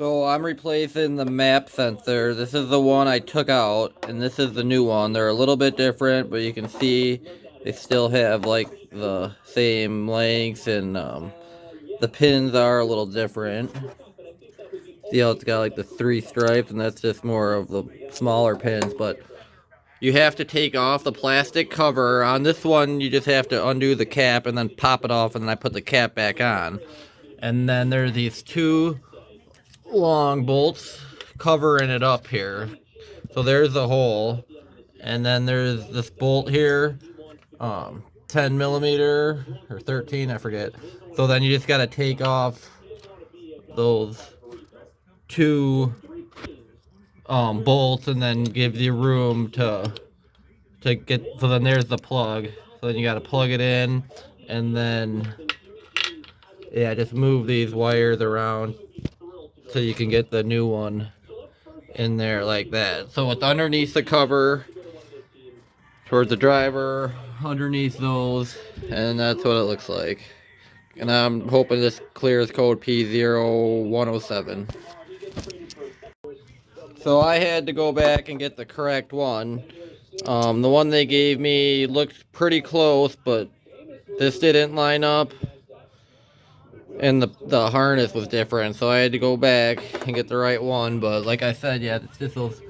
So I'm replacing the map sensor. This is the one I took out, and this is the new one. They're a little bit different, but you can see they still have like the same lengths, and the pins are a little different. See how it's got like the 3 stripes, and that's just more of the smaller pins, but you have to take off the plastic cover. On this one, you just have to undo the cap and then pop it off, and then I put the cap back on. And then there's these 2 long bolts covering it up here. So there's the hole, and then there's this bolt here, 10 millimeter or 13, I forget. So then you just got to take off those 2 bolts, and then give you room to get. So then there's the plug. So then you got to plug it in, and then yeah, just move these wires around so you can get the new one in there like that. So it's underneath the cover towards the driver, underneath those, and that's what it looks like. And I'm hoping this clears code P0107. So I had to go back and get the correct one. The one they gave me looked pretty close, but this didn't line up, and the harness was different, so I had to go back and get the right one. But like I said, yeah, it's just those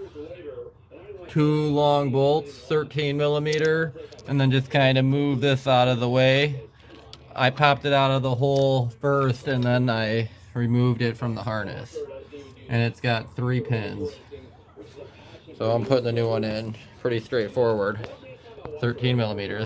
2 long bolts, 13 millimeter, and then just kind of move this out of the way. I popped it out of the hole first, and then I removed it from the harness, and it's got 3 pins. So I'm putting the new one in. Pretty straightforward. 13 millimeters.